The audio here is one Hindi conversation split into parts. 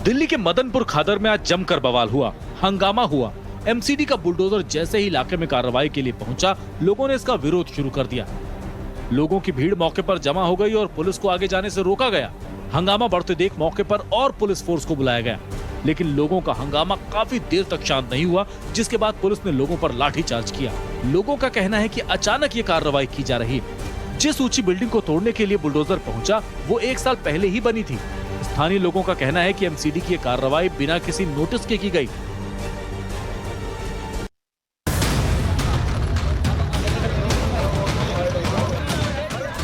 दिल्ली के मदनपुर खादर में आज जमकर बवाल हुआ, हंगामा हुआ। एमसीडी का बुलडोजर जैसे ही इलाके में कार्रवाई के लिए पहुंचा, लोगों ने इसका विरोध शुरू कर दिया। लोगों की भीड़ मौके पर जमा हो गई और पुलिस को आगे जाने से रोका गया। हंगामा बढ़ते देख मौके पर और पुलिस फोर्स को बुलाया गया, लेकिन लोगों का हंगामा काफी देर तक शांत नहीं हुआ, जिसके बाद पुलिस ने लोगों पर लाठीचार्ज किया। लोगों का कहना है कि अचानक ये कार्रवाई की जा रही है। जिस ऊंची बिल्डिंग को तोड़ने के लिए बुलडोजर पहुंचा, वो 1 साल पहले ही बनी थी। स्थानीय लोगों का कहना है कि एमसीडी की कार्रवाई बिना किसी नोटिस के की गई।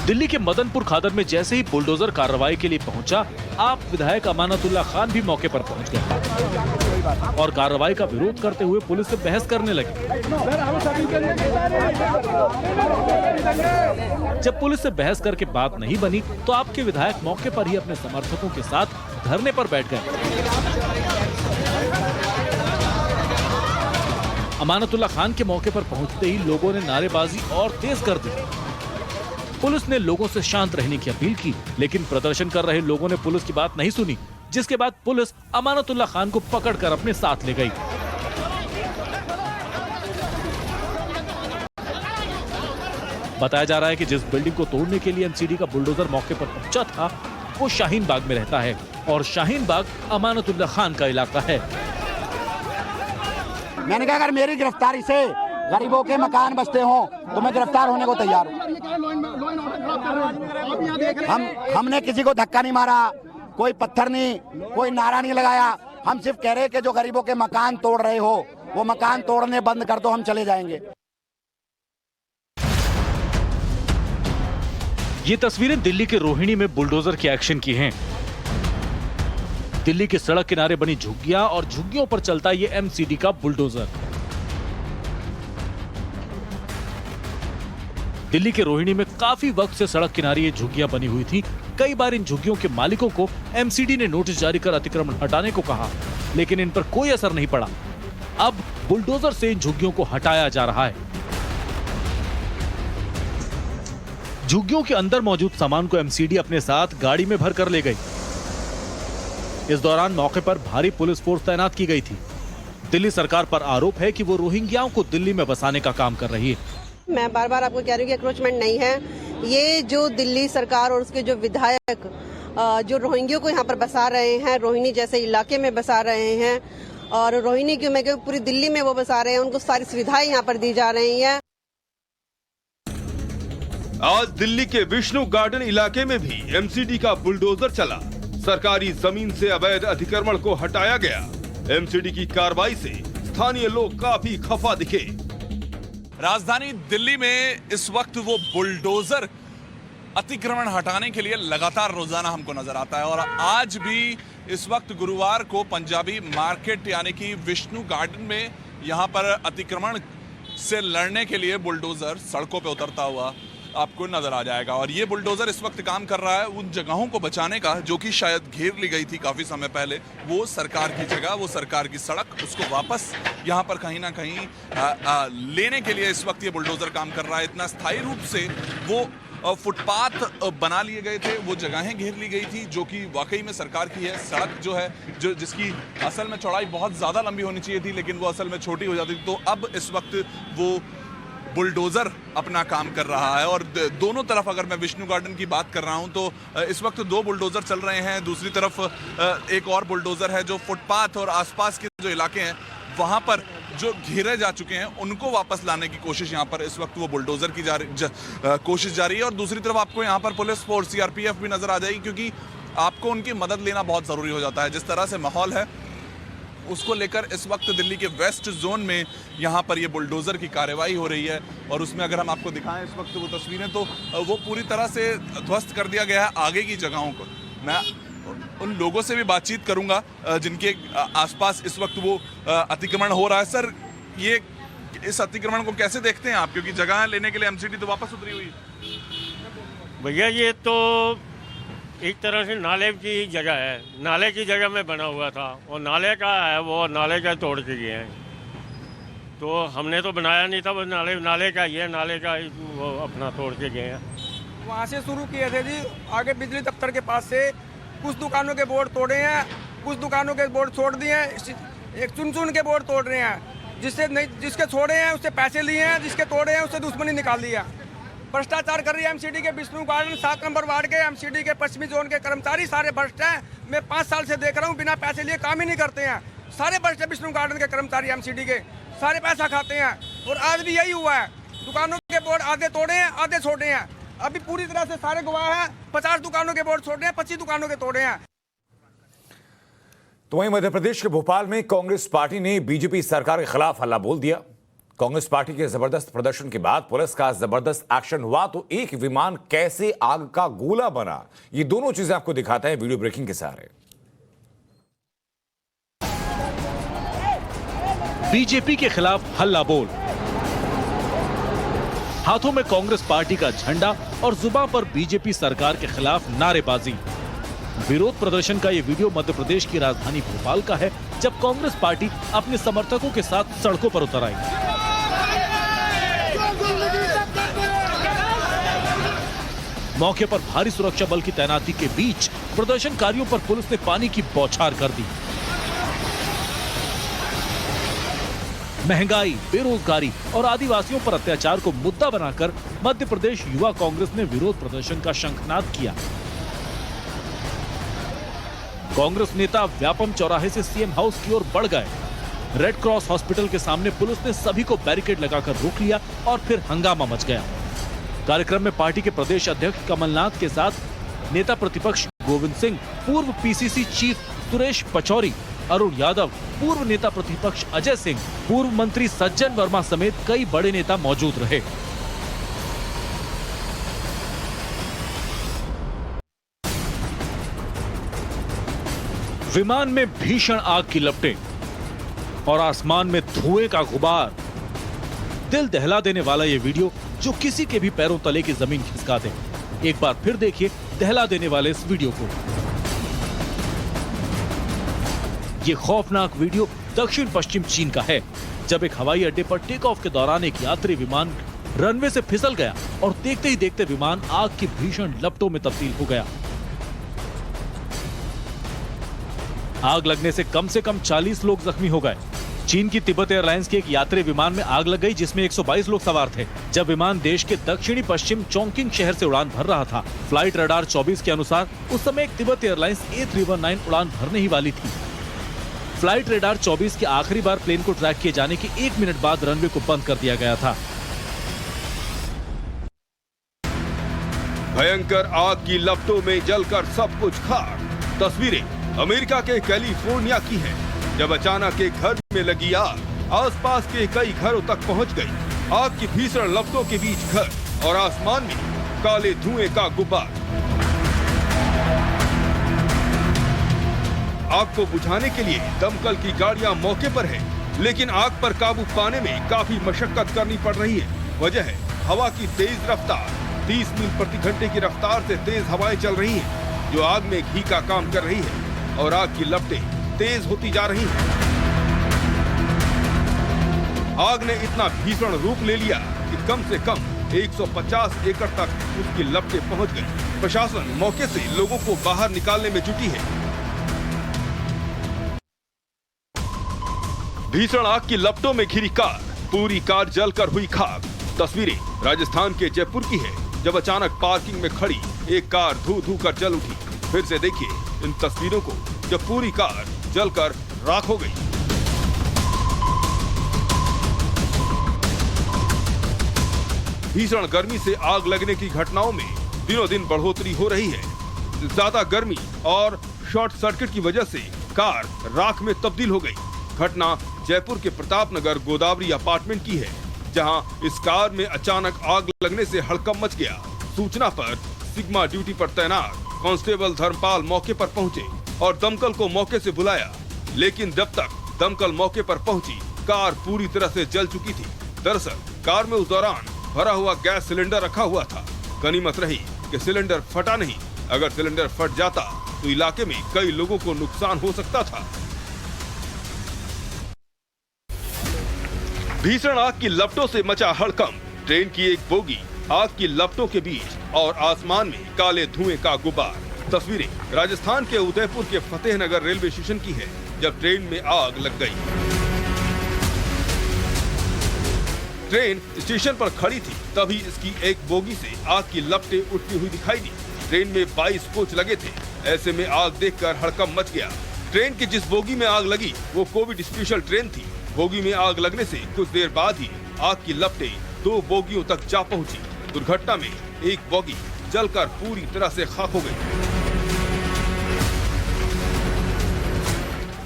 दिल्ली के मदनपुर खादर में जैसे ही बुलडोजर कार्रवाई के लिए पहुंचा, आप विधायक अमानतुल्लाह खान भी मौके पर पहुंच गए और कार्रवाई का विरोध करते हुए पुलिस से बहस करने लगे। जब पुलिस से बहस करके बात नहीं बनी, तो आपके विधायक मौके पर ही अपने समर्थकों के साथ धरने पर बैठ गए। अमानतुल्लाह खान के मौके पर पहुंचते ही लोगों ने नारेबाजी और तेज कर दी। पुलिस ने लोगों से शांत रहने की अपील की, लेकिन प्रदर्शन कर रहे लोगों ने पुलिस की बात नहीं सुनी, जिसके बाद पुलिस अमानतुल्लाह खान को पकड़कर अपने साथ ले गई। बताया जा रहा है कि जिस बिल्डिंग को तोड़ने के लिए एमसीडी का बुलडोजर मौके पर पहुंचा था, वो शाहीन बाग में रहता है और शाहीन बाग अमानतुल्लाह खान का इलाका है। मैंने कहा अगर मेरी गिरफ्तारी से गरीबों के मकान बचते हों तो मैं गिरफ्तार होने को तैयार हूँ। हमने किसी को धक्का नहीं मारा, कोई पत्थर नहीं, कोई नारा नहीं लगाया। हम सिर्फ कह रहे हैं कि जो गरीबों के मकान तोड़ रहे हो, वो मकान तोड़ने बंद कर दो, हम चले जाएंगे। ये तस्वीरें दिल्ली के रोहिणी में बुलडोजर के एक्शन की हैं। दिल्ली के सड़क किनारे बनी झुग्गियां और झुग्गियों पर चलता ये एमसीडी का बुलडोजर। दिल्ली के रोहिणी में काफी वक्त से सड़क किनारे ये झुग्गियां बनी हुई थी। कई बार इन झुग्गियों के मालिकों को एमसीडी ने नोटिस जारी कर अतिक्रमण हटाने को कहा, लेकिन इन पर कोई असर नहीं पड़ा। अब बुलडोजर से इन झुग्गियों को हटाया जा रहा है। झुग्गियों के अंदर मौजूद सामान को एमसीडी अपने साथ गाड़ी में भर कर ले गई। इस दौरान मौके पर भारी पुलिस फोर्स तैनात की गई थी। दिल्ली सरकार पर आरोप है कि वो रोहिंग्याओं को दिल्ली में बसाने का काम कर रही है। मैं बार बार आपको कह रही हूँ कि एक्रोचमेंट नहीं है। ये जो दिल्ली सरकार और उसके जो विधायक जो रोहिंग्यों को यहाँ पर बसा रहे हैं, रोहिणी जैसे इलाके में बसा रहे हैं, और रोहिणी क्यों मैं पूरी दिल्ली में वो बसा रहे हैं, उनको सारी सुविधाएं यहाँ पर दी जा रही हैं। आज दिल्ली के विष्णु गार्डन इलाके में भी एमसीडी का बुलडोजर चला। सरकारी जमीन से अवैध अतिक्रमण को हटाया गया। एमसीडी की कार्रवाई से स्थानीय लोग काफी खफा दिखे। राजधानी दिल्ली में इस वक्त वो बुलडोजर अतिक्रमण हटाने के लिए लगातार रोजाना हमको नजर आता है, और आज भी इस वक्त गुरुवार को पंजाबी मार्केट यानी कि विष्णु गार्डन में यहाँ पर अतिक्रमण से लड़ने के लिए बुलडोजर सड़कों पे उतरता हुआ आपको नजर आ जाएगा। और ये बुलडोजर इस वक्त काम कर रहा है उन जगहों को बचाने का जो कि शायद घेर ली गई थी काफी समय पहले। वो सरकार की जगह, वो सरकार की सड़क, उसको वापस यहाँ पर कहीं ना कहीं लेने के लिए इस वक्त ये बुलडोजर काम कर रहा है। इतना स्थायी रूप से वो फुटपाथ बना लिए गए थे, वो जगहें घेर ली गई थी जो कि वाकई में सरकार की है। सड़क जो है जिसकी असल में चौड़ाई बहुत ज्यादा लंबी होनी चाहिए थी, लेकिन वो असल में छोटी हो जाती थी। तो अब इस वक्त वो बुलडोजर अपना काम कर रहा है। और दोनों तरफ अगर मैं विष्णु गार्डन की बात कर रहा हूं तो इस वक्त 2 बुलडोजर चल रहे हैं। दूसरी तरफ एक और बुलडोजर है जो फुटपाथ और आसपास के जो इलाके हैं वहां पर जो घेरे जा चुके हैं उनको वापस लाने की कोशिश यहाँ पर इस वक्त वो बुलडोजर की कोशिश जारी है। और दूसरी तरफ आपको यहाँ पर पुलिस फोर्स सीआरपीएफ भी नजर आ जाएगी, क्योंकि आपको उनकी मदद लेना बहुत जरूरी हो जाता है। जिस तरह से माहौल है उसको लेकर इस वक्त दिल्ली के वेस्ट जोन में यहाँ पर ये बुलडोजर की कार्रवाई हो रही है। और उसमें अगर हम आपको दिखाएं इस वक्त वो तस्वीरें, तो वो पूरी तरह से ध्वस्त कर दिया गया है आगे की जगहों को। मैं उन लोगों से भी बातचीत करूंगा जिनके आसपास इस वक्त वो अतिक्रमण हो रहा है। सर, ये इस अतिक्रमण को कैसे देखते हैं आप, क्योंकि जगह लेने के लिए एमसीडी तो वापस उतरी हुई है? भैया ये तो एक तरह से नाले की जगह है, नाले की जगह में बना हुआ था, और नाले का है, वो नाले का तोड़ के गए हैं। तो हमने तो बनाया नहीं था, वो नाले का ही है, नाले का वो अपना तोड़ के गए हैं। वहाँ से शुरू किए थे जी, आगे बिजली दफ्तर के पास से कुछ दुकानों के बोर्ड तोड़े हैं, कुछ दुकानों के बोर्ड छोड़ दिए हैं, एक चुन के बोर्ड तोड़ रहे हैं, जिससे नहीं, जिसके छोड़े हैं उससे पैसे लिए हैं, जिसके तोड़े हैं उससे दुश्मनी निकाल दिया। भ्रष्टाचार कर रही है एमसीडी के विष्णु गार्डन 7 नंबर वार्ड के एमसीडी के पश्चिमी जोन के कर्मचारी सारे भ्रष्ट हैं। मैं 5 साल से देख रहा हूँ, बिना पैसे लिए काम ही नहीं करते हैं। सारे भ्रष्ट विष्णु गार्डन के कर्मचारी एमसीडी के सारे पैसा खाते हैं। और आज भी यही हुआ है, दुकानों के बोर्ड आधे तोड़े हैं, आधे छोड़े हैं। अभी पूरी तरह से सारे गवाह हैं, 50 दुकानों के बोर्ड छोड़े हैं, 25 दुकानों के तोड़े हैं। तो वहीं मध्य प्रदेश के भोपाल में कांग्रेस पार्टी ने बीजेपी सरकार के खिलाफ हल्ला बोल दिया। कांग्रेस पार्टी के जबरदस्त प्रदर्शन के बाद पुलिस का जबरदस्त एक्शन हुआ तो एक विमान कैसे आग का गोला बना, ये दोनों चीजें आपको दिखाते हैं वीडियो ब्रेकिंग के सहारे। बीजेपी के खिलाफ हल्ला बोल, हाथों में कांग्रेस पार्टी का झंडा और जुबान पर बीजेपी सरकार के खिलाफ नारेबाजी। विरोध प्रदर्शन का ये वीडियो मध्य प्रदेश की राजधानी भोपाल का है, जब कांग्रेस पार्टी अपने समर्थकों के साथ सड़कों पर उतर आई। मौके पर भारी सुरक्षा बल की तैनाती के बीच प्रदर्शनकारियों पर पुलिस ने पानी की बौछार कर दी। महंगाई, बेरोजगारी और आदिवासियों पर अत्याचार को मुद्दा बनाकर मध्य प्रदेश युवा कांग्रेस ने विरोध प्रदर्शन का शंखनाद किया। कांग्रेस नेता व्यापम चौराहे से सीएम हाउस की ओर बढ़ गए। रेड क्रॉस हॉस्पिटल के सामने पुलिस ने सभी को बैरिकेड लगाकर रोक लिया और फिर हंगामा मच गया। कार्यक्रम में पार्टी के प्रदेश अध्यक्ष कमलनाथ के साथ नेता प्रतिपक्ष गोविंद सिंह, पूर्व पीसीसी चीफ सुरेश पचौरी, अरुण यादव, पूर्व नेता प्रतिपक्ष अजय सिंह, पूर्व मंत्री सज्जन वर्मा समेत कई बड़े नेता मौजूद रहे। विमान में भीषण आग की लपटें और आसमान में धुएं का गुबार। दिल दहला देने वाला यह वीडियो जो किसी के भी पैरों तले की जमीन खिसका दे। एक बार फिर देखिए दहला देने वाले इस वीडियो को। ये खौफनाक वीडियो दक्षिण पश्चिम चीन का है, जब एक हवाई अड्डे पर टेक ऑफ के दौरान एक यात्री विमान रनवे से फिसल गया और देखते ही देखते विमान आग की भीषण लपटों में तब्दील हो गया। आग लगने से कम 40 लोग जख्मी हो गए। चीन की तिब्बत एयरलाइंस के एक यात्री विमान में आग लग गई, जिसमें 122 लोग सवार थे। जब विमान देश के दक्षिणी पश्चिम चोंगकिंग शहर से उड़ान भर रहा था। फ्लाइट रडार 24 के अनुसार उस समय एक तिब्बत एयरलाइंस A319 उड़ान भरने ही वाली थी। फ्लाइट रडार 24 के आखिरी बार प्लेन को ट्रैक किए जाने के 1 मिनट बाद रनवे को बंद कर दिया गया था। भयंकर आग की लपटों में जलकर सब कुछ खाक। तस्वीरें अमेरिका के कैलिफोर्निया की है, जब अचानक एक घर में लगी आग आसपास के कई घरों तक पहुंच गई। आग की भीषण लपटों के बीच घर और आसमान में काले धुएं का गुब्बार। आग को बुझाने के लिए दमकल की गाड़ियां मौके पर है, लेकिन आग पर काबू पाने में काफी मशक्कत करनी पड़ रही है। वजह है हवा की तेज रफ्तार। 30 मील प्रति घंटे की रफ्तार से तेज हवाएं चल रही हैं, जो आग में घी का काम कर रही है और आग की लपटें तेज होती जा रही हैं। आग ने इतना भीषण रूप ले लिया कि कम से कम 150 एकड़ तक उसकी लपटें पहुंच गई। प्रशासन मौके से लोगों को बाहर निकालने में जुटी है। भीषण आग की लपटों में घिरी कार, पूरी कार जलकर हुई खाक। तस्वीरें राजस्थान के जयपुर की है, जब अचानक पार्किंग में खड़ी एक कार धू धू कर जल उठी। फिर से देखिए इन तस्वीरों को, जब पूरी कार जलकर राख हो गई। भीषण गर्मी से आग लगने की घटनाओं में दिनों दिन बढ़ोतरी हो रही है। ज्यादा गर्मी और शॉर्ट सर्किट की वजह से कार राख में तब्दील हो गई। घटना जयपुर के प्रताप नगर गोदावरी अपार्टमेंट की है, जहां इस कार में अचानक आग लगने से हड़कंप मच गया। सूचना पर सिग्मा ड्यूटी पर तैनात कांस्टेबल धर्मपाल मौके पर पहुंचे और दमकल को मौके से बुलाया, लेकिन जब तक दमकल मौके पर पहुंची, कार पूरी तरह से जल चुकी थी। दरअसल कार में उस दौरान भरा हुआ गैस सिलेंडर रखा हुआ था। गनीमत रही कि सिलेंडर फटा नहीं। अगर सिलेंडर फट जाता तो इलाके में कई लोगों को नुकसान हो सकता था। भीषण आग की लपटों से मचा हड़कंप। ट्रेन की एक बोगी आग की लपटों के बीच और आसमान में काले धुएं का गुब्बार। तस्वीरें राजस्थान के उदयपुर के फतेहनगर रेलवे स्टेशन की है, जब ट्रेन में आग लग गई। ट्रेन स्टेशन पर खड़ी थी, तभी इसकी एक बोगी से आग की लपटें उठती हुई दिखाई दी। ट्रेन में 22 कोच लगे थे, ऐसे में आग देखकर हड़कंप मच गया। ट्रेन की जिस बोगी में आग लगी वो कोविड स्पेशल ट्रेन थी। बोगी में आग लगने से कुछ देर बाद ही आग की लपटें 2 बोगियों तक जा पहुंची। दुर्घटना में एक बोगी जलकर पूरी तरह से खाक हो गई।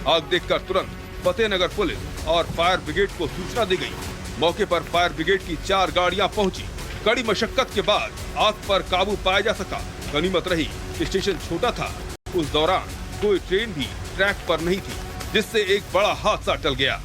आग देखकर तुरंत फतेहनगर पुलिस और फायर ब्रिगेड को सूचना दी गई। मौके पर फायर ब्रिगेड की 4 गाड़ियां पहुंची। कड़ी मशक्कत के बाद आग पर काबू पाया जा सका। गनीमत रही कि स्टेशन छोटा था, उस दौरान कोई ट्रेन भी ट्रैक पर नहीं थी, जिससे एक बड़ा हादसा टल गया।